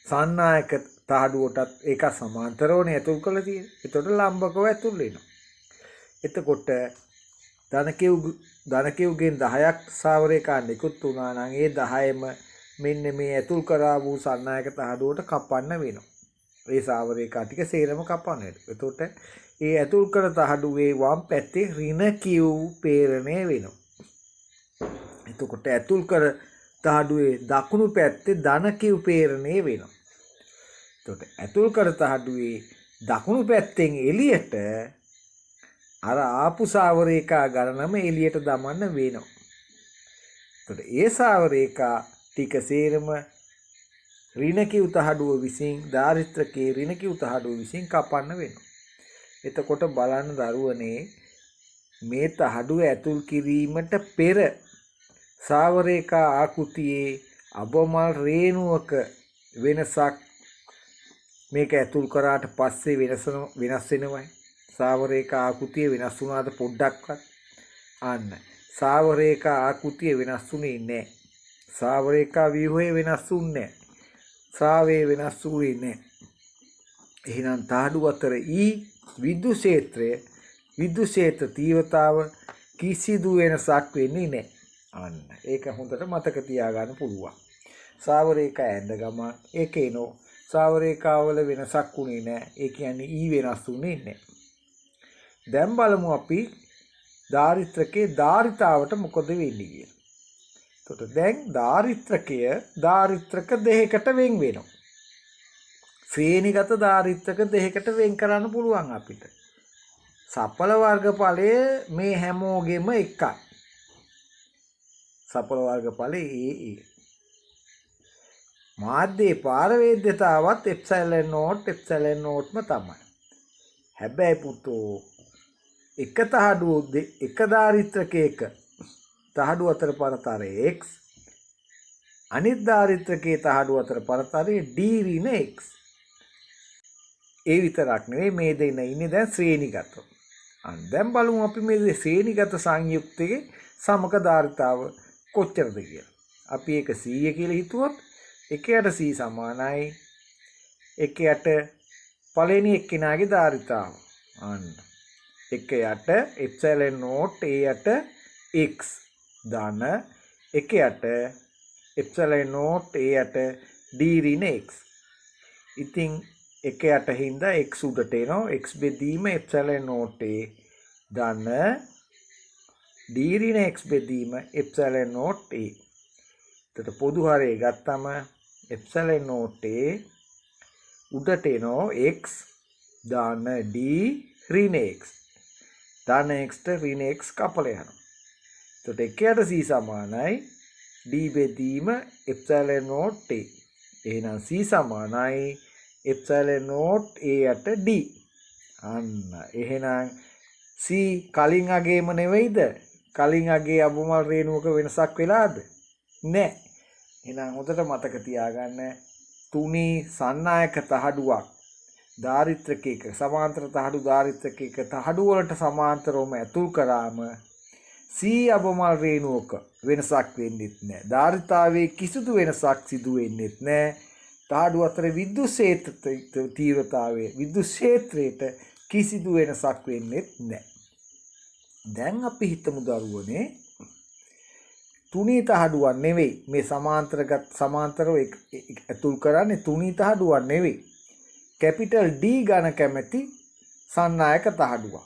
සන්නායක තහඩුවටත් ඒක සමාන්තරවනේ ඇතුල් කරලා තියෙන්නේ. එතකොට ලම්බකව ඇතුල් වෙනවා. එතකොට ධන කිව්ගෙන් 10ක් සාවරේකා නිකුත් වුණා නම් ඒ 10ම මෙන්න මේ ඇතුල් කරා වූ සන්නායක තහඩුවට කපන්න වෙනවා. ඒ සාවරේකා ටික සේරම කපන්න වෙනවා. එතකොට ඒ ඇතුල් කර තහඩුවේ වම් පැත්තේ ඍණ කිව් පේරණය වෙනවා. එතකොට ඇතුල් කර තහඩුවේ දකුණු පැත්තේ ධන කිව් පේරණය වෙනවා. එතකොට ඇතුල් කර තහඩුවේ දකුණු පැත්තෙන් එළියට අර ආපු සාවරේකා ගණනම එළියට දමන්න වෙනවා. එතකොට ඒ සාවරේකා ටික සේරම ඍණ කිව් තහඩුව විසින් ධාරිත්‍රකේ ඍණ කිව් තහඩුව විසින් කපන්න වෙනවා. එතකොට බලන්න දරුවනේ මේ තහඩුව ඇතුල් කිරීමට පෙර සාවරේකා ආකෘතියේ අබමල් රේණුවක වෙනසක් මේක ඇතුල් කරාට පස්සේ වෙනස් වෙනවයි. සාවරේකා ආකෘතිය වෙනස් වුණාද පොඩ්ඩක්වත්? අන්න සාවරේකා ආකෘතිය වෙනස් වුණේ නැහැ. සාවරේකා ව්‍යුහය වෙනස් වුණේ නැහැ. සාවේ වෙනස් වුණේ නැහැ. එහෙනම් තහඩුව අතර විද්‍යුත් ක්ෂේත්‍ර තීව්‍රතාව කිසිදු වෙනසක් වෙන්නේ නැහැ. අන්න ඒක හොඳට මතක තියාගන්න පුළුවන්. සාවරේකා ඇඳ ගමන් ඒකේනෝ සාවරේඛාවල වෙනසක් වුණේ නැහැ. ඒ කියන්නේ E වෙනස් වුණේ නැහැ. දැන් බලමු අපි ධාරිත්‍රකයේ ධාරිතාවට මොකද වෙන්නේ කියලා. එතකොට දැන් ධාරිත්‍රකය ධාරිත්‍රක දෙකකට වෙන් වෙනවා. ශ්‍රේණිගත ධාරිත්‍රක දෙකකට වෙන් කරන්න පුළුවන් අපිට. සඵල වර්ගඵලය මේ හැමෝගෙම එකයි. සඵල වර්ගඵලය ඒ. මාධ්‍යයේ පාරවේද්‍යතාවත් එප්සයිලන් නෝට්ම තමයි. හැබැයි පුතෝ එක තහඩුව එක ධාරිත්‍රකයක තහඩුව අතර පරතරය x අනිත් ධාරිත්‍රකයේ තහඩුව අතර පරතරය d ඍණ x. ඒ විතරක් නෙවෙයි මේ දෙන්න ඉන්නේ දැන් ශ්‍රේණිගතව. දැන් බලමු අපි මේ ශ්‍රේණිගත සංයුක්තයේ සමක ධාරිතාව කොච්චරද කියලා. අපි ඒක 100 කියලා හිතුවොත් 1ට c සමානයි 1ට පළවෙනි එක්කෙනාගේ ධාරිතාව. අන්න 1ට එප්සයිලන් නෝට් a යට x දාන 1ට එප්සයිලන් නෝට් a යට d ඍණ x. ඉතින් 1ට හින්දා x උඩට එනවා x බෙදීම එප්සයිලන් නෝට් a දාන d ඍණ x බෙදීම එප්සයිලන් නෝට් a. එතකොට පොදු හරය ගත්තම එප්සයිලන් නෝට් a උඩට එනවා x දාන d ඍණ x. දාන x ට ඍණ x කපල යනවා. එතකොට 1ට c සමානයි d බෙදීම එප්සයිලන් නෝට් a. එහෙනම් c සමානයි එප්සයිලන් නෝට් a යට d. අන්න එහෙනම් c කලින් අගේම නෙවෙයිද? කලින් අගේ අබුමල් රේණුවක වෙනසක් වෙලාද? නැහැ. එහෙනම් හොඳට මතක තියාගන්න තුනී සන්නායක තහඩුවක් ධාරිත්‍රකයක සමාන්තර තහඩු ධාරිත්‍රකයක තහඩු වලට සමාන්තරවම ඇතුල් කරාම C අබමල් රේණුවක වෙනසක් වෙන්නේ නැහැ. ධාරිතාවයේ කිසිදු වෙනසක් සිදු වෙන්නේ නැහැ. තහඩු අතර විද්‍යුත් ක්ෂේත්‍ර තීව්‍රතාවයේ විද්‍යුත් ක්ෂේත්‍රයට කිසිදු වෙනසක් වෙන්නේ නැහැ. දැන් අපි හිතමු දරුවනේ තුනී තහඩුවක් නෙවෙයි මේ සමාන්තරව ඇතුල් කරන්නේ තුනී තහඩුවක් නෙවෙයි. කැපිටල් D ඝන කැමැති සන්නායක තහඩුවක්.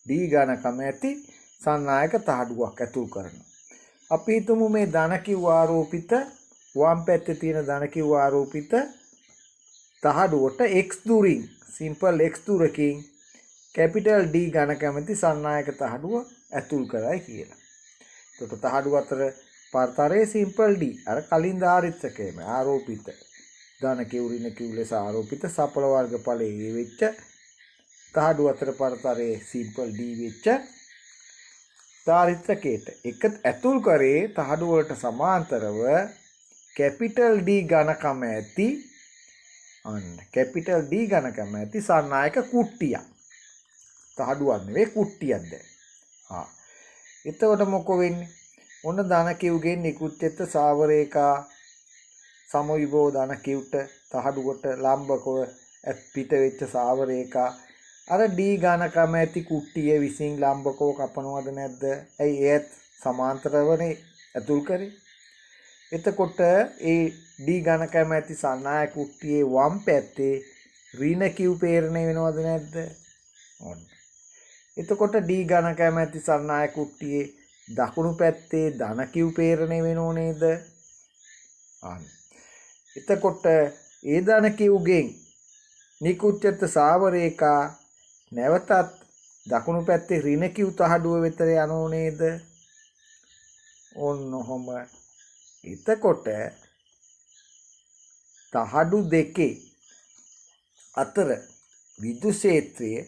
D ඝන කැමැති සන්නායක තහඩුවක් ඇතුල් කරනවා. අපි හිතමු මේ ධන කිව් ආරෝපිත වම් පැත්තේ තියෙන ධන කිව් ආරෝපිත තහඩුවට x දුරින් සිම්පල් x දුරකින් කැපිටල් D ඝන කැමැති සන්නායක තහඩුව ඇතුල් කරයි කියලා. එතකොට තහඩුව අතර පරතරයේ සිම්පල් D අර කලින් ධාරිත්‍රකයේම ආරෝපිත ධන කිව් ඍණ කිව් ලෙස ආරෝපිත සඵල වර්ගඵලයේ වෙච්ච තහඩුව අතර පරතරයේ සිම්පල් D වෙච්ච ධාරිත්‍රකයට එක ඇතුල් කරේ තහඩුව වලට සමාන්තරව කැපිටල් D ඝනකම ඇති කැපිටල් D ඝනකම ඇති සන්නායක කුට්ටියක්. තහඩුවක් නෙවෙයි කුට්ටියක් දැන්. එතකොට මොකෝ වෙන්නේ? ඔන්න ධන කිව්ගෙන් නිකුත් වෙච්ච සාවරේඛා සමවිභව ධන කිව්ට තහඩුවට ලම්බකව පිට වෙච්ච සාවරේඛා අර D ඝනකම ඇති කුට්ටිය විසින් ලම්බකව කපනවද නැද්ද? ඇයි ඒත් සමාන්තරවනේ ඇතුල් කරේ. එතකොට ඒ D ඝනකම ඇති සන්නායක කුට්ටියේ වම් පැත්තේ ඍණ Q පේරණය වෙනවද නැද්ද? ඔන්න. එතකොට D ඝනකම ඇති සන්නායක කුට්ටියේ දකුණු පැත්තේ ධන Q පේරණය වෙනව නේද? අන්න. එතකොට ඒ ධන Qගෙන් නිකුත් වෙච්ච සාවරේඛා නැවතත් දකුණු පැත්තේ ඍණ Q තහඩුව වෙතට යනෝ නේද? ඔන්න ඔහොම. එතකොට තහඩු දෙකේ අතර විද්‍යුත් ක්ෂේත්‍රයේ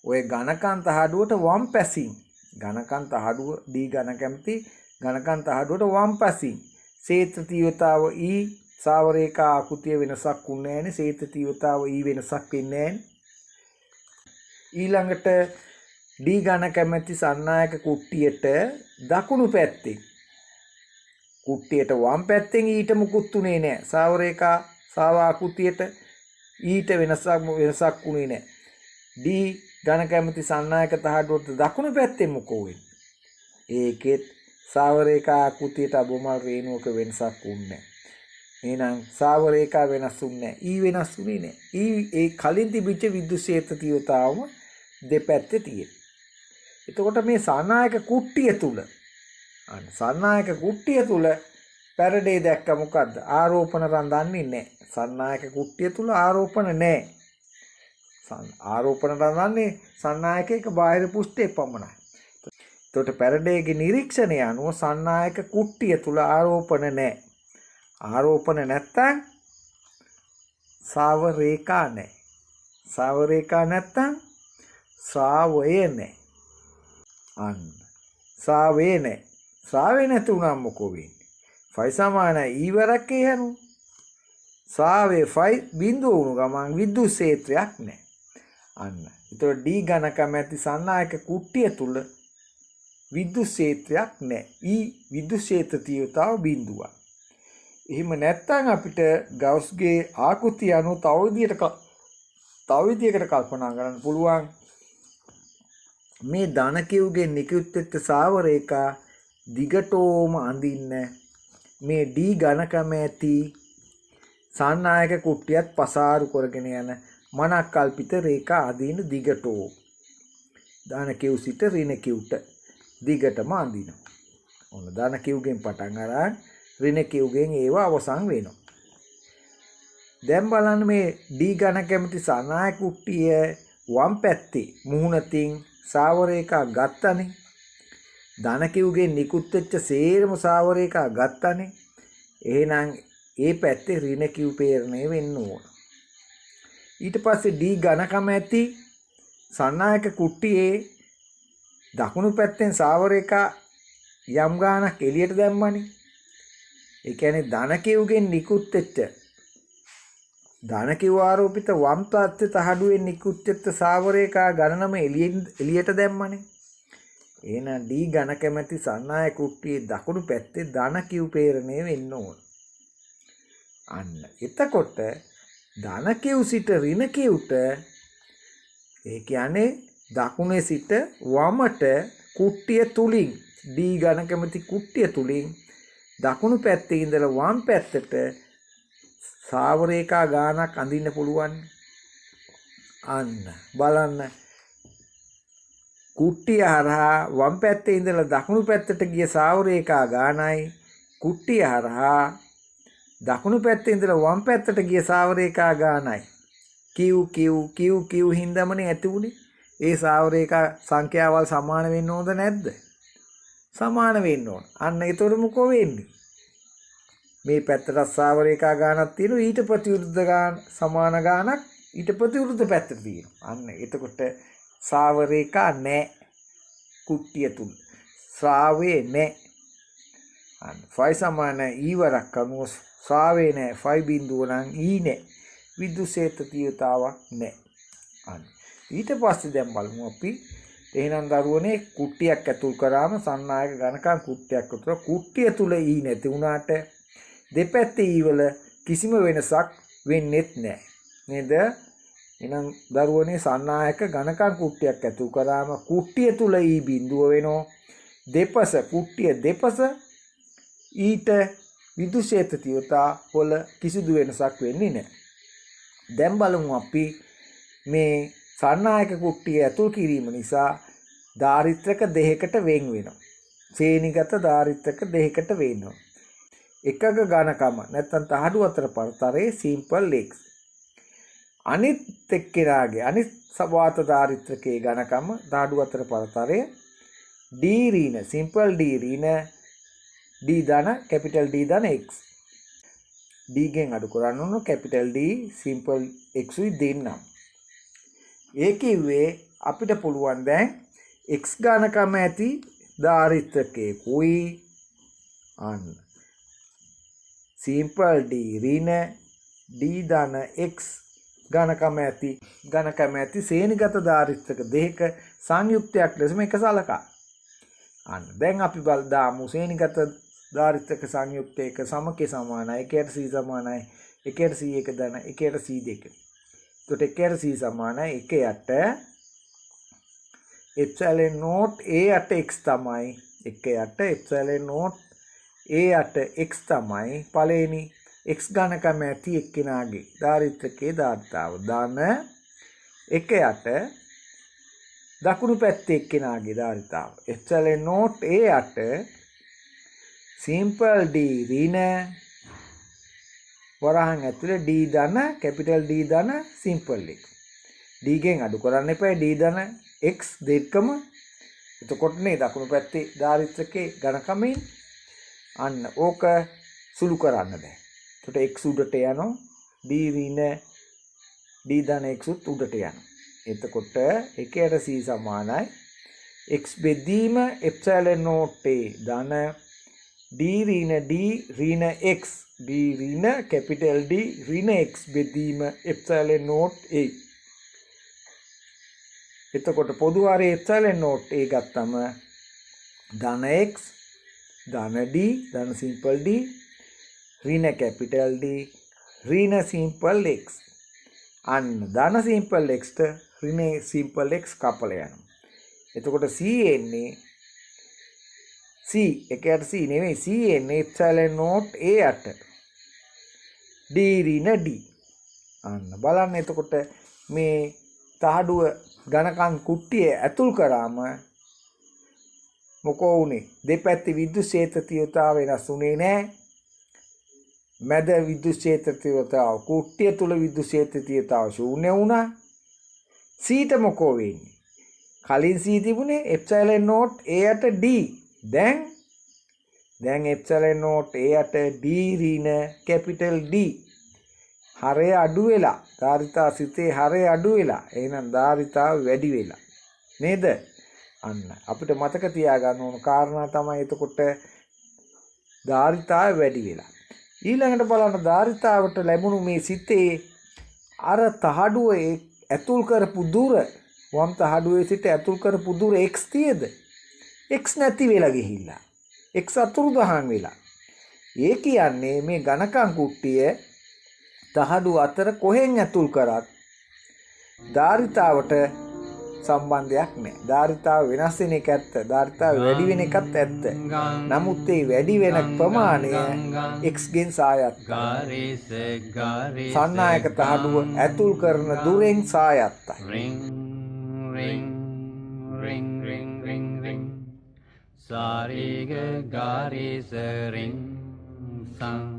ඔය ඝනකන් තහඩුවට වම් පැසින් ඝනකන් තහඩුව D ඝන කැමති ඝනකන් තහඩුවට වම් පැසින් ක්ෂේත්‍ර තීව්‍රතාව E සාවරේඛා ආකෘතිය වෙනසක් වුන්නේ නැහැනේ. ක්ෂේත්‍ර තීව්‍රතාව E වෙනසක් වෙන්නේ නැහැ. ඊළඟට D ඝන කැමැති සන්නායක කුට්ටියට දකුණු පැත්තේ කුට්ටියට වම් පැත්තෙන් ඊට මුකුත් උනේ නැහැ. සාවරේඛා සාවාකෘතියට ඊට වෙනසක් උනේ නැහැ. D ඝන කැමැති සන්නායක තහඩුවට දකුණු පැත්තෙන් මොකෝ වෙන්නේ? ඒකෙත් සාවරේඛා ආකෘතියට අබමල් රේණුවක වෙනසක් උන්නේ නැහැ. එහෙනම් සාව රේඛා වෙනස්ුන්නේ නැහැ. E වෙනස්ුනේ නැහැ. E ඒ කලින් තිබිච්ච විද්‍යුත් ක්ෂේත්‍ර තීව්‍රතාවම දෙපැත්තේ තියෙන. එතකොට මේ සානායක කුට්ටිය තුල සානායක කුට්ටිය තුල පැරඩේ දැක්ක මොකද්ද? ආරෝපණ රඳන්නේ නැහැ. සානායක කුට්ටිය තුල ආරෝපණ නැහැ. ආරෝපණ රඳන්නේ සානායකයක බාහිර පෘෂ්ඨයේ පමණයි. එතකොට පැරඩේගේ නිරීක්ෂණය අනුව සානායක කුට්ටිය තුල ආරෝපණ නැහැ. ආරෝපණ නැත්තම් සාව රේඛා නැහැ. සාව රේඛා නැත්තම් ශ්‍රාවය නැහැ. අන්න ශ්‍රාවේ නැහැ. ශ්‍රාවේ නැතුණාම මොකෝ වෙන්නේ? ෆයි සමාන ඊවරක් යනු. ශ්‍රාවේ ෆයි බිඳුව වුණු ගමන් විද්‍යුත් ක්ෂේත්‍රයක් නැහැ. අන්න. ඒතකොට D ඝනකම ඇති සන්නායක කුට්ටිය තුල විද්‍යුත් ක්ෂේත්‍රයක් නැහැ. E විද්‍යුත් ක්ෂේත්‍ර තීව්‍රතාව බිඳුවක්. එහෙම නැත්නම් අපිට ගවුස්ගේ ආකෘතිය අනුව තව විදියකට කල්පනා කරන්න පුළුවන්. මේ ධන කිව්ගේ නිකුත් වෙච්ච සාව රේඛා දිගටම අඳින්න මේ D ඝනකම ඇති සාන්නායක කුට්ටියත් පසාරු කරගෙන යන මනක් කල්පිත රේඛා අඳින දිගටෝ ධන කිව් සිට ඍණ කිව්ට දිගටම අඳිනවා. ඔන්න ධන කිව්ගෙන් පටන් අරන් ඍණ කිව්ගෙන් ඒව අවසන් වෙනවා. දැන් බලන්න මේ D ඝනකමැති සාන්නායක කුට්ටිය වම් පැත්තේ මුහුණතින් සාව රේඛා ගත්තනේ. ධන කිව්ගෙන් නිකුත් වෙච්ච සේරම සාව රේඛා ගත්තනේ. එහෙනම් ඒ පැත්තේ ඍණ කිව් පේරණය වෙන්න ඕන. ඊට පස්සේ D ඝනකම ඇති සන්නායක කුට්ටියේ දකුණු පැත්තෙන් සාව රේඛා යම් ගානක් එළියට දැම්මනේ. ඒ කියන්නේ ධන කිව්ගෙන් නිකුත් වෙච්ච ධන කිව් ආරෝපිත වම් පැත්තේ තහඩුවෙන් නිකුත් වෙච්ච සාව රේඛා ගණනම එළියට දැම්මනේ. එහෙනම් D ඝනකම ඇති සන්නායක කුට්ටියේ දකුණු පැත්තේ ධන කිව් පේරණය වෙන්න ඕන. අන්න එතකොට ධන කිව් සිට ඍණ කිව්ට ඒ කියන්නේ දකුණේ සිට වමට කුට්ටිය තුලින් D ඝනකමැති කුට්ටිය තුලින් දකුණු පැත්තේ ඉඳලා වම් පැත්තට සාව රේඛා ගානක් අඳින්න පුළුවන්. අන්න බලන්න කුට්ටිය හරහා වම් පැත්තේ ඉඳලා දකුණු පැත්තට ගිය සාව රේඛා ගානයි කුට්ටිය හරහා දකුණු පැත්තේ ඉඳලා වම් පැත්තට ගිය සාව රේඛා ගානයි Q හින්දාමනේ ඇති උනේ. ඒ සාව රේඛා සංඛ්‍යාවල් සමාන වෙන්න ඕනද නැද්ද? සමාන වෙන්න ඕන. අන්න ඒතකොට මොකෝ වෙන්නේ? මේ පැත්තට සාව රේඛා ගානක් තියෙනවා, ඊට ප්‍රතිවිරුද්ධ ගාන සමාන ගානක් ඊට ප්‍රතිවිරුද්ධ පැත්තට තියෙනවා. අන්න එතකොට සාව රේඛා නැහැ කුට්ටිය තුල. ශ්‍රාවේ නැහැ. අන්න ෆයි සමාන ඊවරක් අනුව ශ්‍රාවේ නැහැ. ෆයි බිඳුව නම් ඊ නැහැ. විද්‍යුත් ක්ෂේත්‍ර තීව්‍රතාවක් නැහැ. අන්න ඊට පස්සේ දැන් බලමු අපි එහෙනම් දරුවනේ කුට්ටියක් ඇතුල් කරාම සන්නායක ඝනකම් කුට්ටියක් උතර කුට්ටිය තුල ඊ නැති වුණාට දෙපැත්තේ ඊ වල කිසිම වෙනසක් වෙන්නේත් නැහැ. නේද? එහෙනම් දරුවනේ සන්නායක ඝනකම් කුට්ටියක් ඇතුල් කරාම කුට්ටිය තුල ඊ බිඳුව වෙනවා. දෙපස කුට්ටිය දෙපස ඊට විද්‍යුත් ක්ෂේත්‍ර තීව්‍රතාව වල කිසිදු වෙනසක් වෙන්නේ නැහැ. දැන් බලමු අපි මේ සන්නායක කුට්ටිය ඇතුල් කිරීම නිසා ධාරිත්‍රක දෙකකට වෙන් වෙනවා. ශ්‍රේණිගත ධාරිත්‍රක දෙකකට වෙනවා. එකක ඝනකම නැත්නම් තහඩු අතර පරතරයේ සිම්පල් x. අනිත් එක්කෙනාගේ අනිත් සබාත ධාරිත්‍රකයේ ඝනකම තහඩු අතර පරතරය d ඍණ සිම්පල් d ඍණ d ධන කැපිටල් D ධන x. d ගෙන් අඩු කරන්න ඕන කැපිටල් D සිම්පල් x උයි දෙන්නම්. ඒ කිව්වේ අපිට පුළුවන් දැන් x ඝනකම ඇති ධාරිත්‍රකයේ කුයි අන්න සිම්පල් D ඍණ D ධන x ඝනකම ඇති ශ්‍රේණිගත ධාරිත්‍රක දෙක සංයුක්තයක් ලෙස මේක සලකා. අන්න දැන් අපි දාමු ශ්‍රේණිගත ධාරිත්‍රක සංයුක්තයක සමකේ සමානයි 1ට c සමානයි 1ට c1 ධන 1ට c2. එතකොට 1ට c සමානයි 1ට epsilon naught a8 x තමයි 1ට epsilon naught a8 x තමයි පළවෙනි x ගණකම ඇති එක්කෙනාගේ ධාරිත්‍රකයේ ධාරිතාව. ධන 1 දකුණු පැත්තේ එක්කෙනාගේ ධාරිතාව. epsilon naught a simple d ඍණ වරහන් ඇතුලේ d ධන capital D ධන simple x. d ගෙන් අඩු කරන්න එපා d ධන x දෙකම. එතකොට නේ දකුණු පැත්තේ ධාරිත්‍රකයේ ඝනකමෙන් අන්න ඕක සුළු කරන්න බෑ. එතකොට x උඩට යනවා d ඍණ d ධන x උඩට යනවා. එතකොට 1ට c සමානයි x බෙදීම epsilon naught a ධන d ඍණ d ඍණ x d ඍණ capital D ඍණ x බෙදීම epsilon naught a. එතකොට පොදු හරේ epsilon naught a ගත්තම ධන x ධන d ධන simple d ඍණ capital D ඍණ simple x. අන්න ධන simple x ට ඍණ simple x කපල යනවා. එතකොට c එන්නේ c 1ට c නෙමෙයි c එන්නේ epsilon naught a d ඍණ d. අන්න බලන්න එතකොට මේ තහඩුව ඝනකම් කුට්ටිය ඇතුල් කරාම මොකෝ උනේ? දෙපැත්තේ විද්‍යුත් ක්ෂේත්‍ර තීව්‍රතාව වෙනස් උනේ නැහැ. මැද විද්‍යුත් ක්ෂේත්‍ර තීව්‍රතාව කුට්ටිය තුල විද්‍යුත් ක්ෂේත්‍ර තීව්‍රතාව ශූන්‍ය වුණා. c ට මොකෝ වෙන්නේ? කලින් c තිබුණේ epsilon naught a d. දැන් epsilon naught a d ඍණ capital D හරය අඩු වෙලා ධාරිතාව සිතේ හරය අඩු වෙලා එහෙනම් ධාරිතාව වැඩි වෙලා නේද? අන්න අපිට මතක තියාගන්න ඕන කාරණා තමයි එතකොට ධාරිතාව වැඩි වෙලා. ඊළඟට බලන්න ධාරිතාවට ලැබුණු මේ සිතේ අර තහඩුව ඇතුල් කරපු දුර වම් තහඩුවේ සිට ඇතුල් කරපු දුර x තියද? x නැති වෙලා ගිහිල්ලා x අතුරුදහන් වෙලා. ඒ කියන්නේ මේ ඝනකම් කුට්ටිය තහඩුව අතර කොහෙන් ඇතුල් කරත් ධාරිතාවට සම්බන්ධයක් නැහැ. ධාරිතාව වෙනස් වෙන එක ඇත්ත. ධාරිතාව වැඩි වෙන එකත් ඇත්ත. නමුත් ඒ වැඩි වෙන ප්‍රමාණය x ගෙන් සායත්තයි. සන්නායක තහඩුව ඇතුල් කරන දුරෙන් සායත්තයි. ring ring ring ring ring ring sa re ga re sa ring sang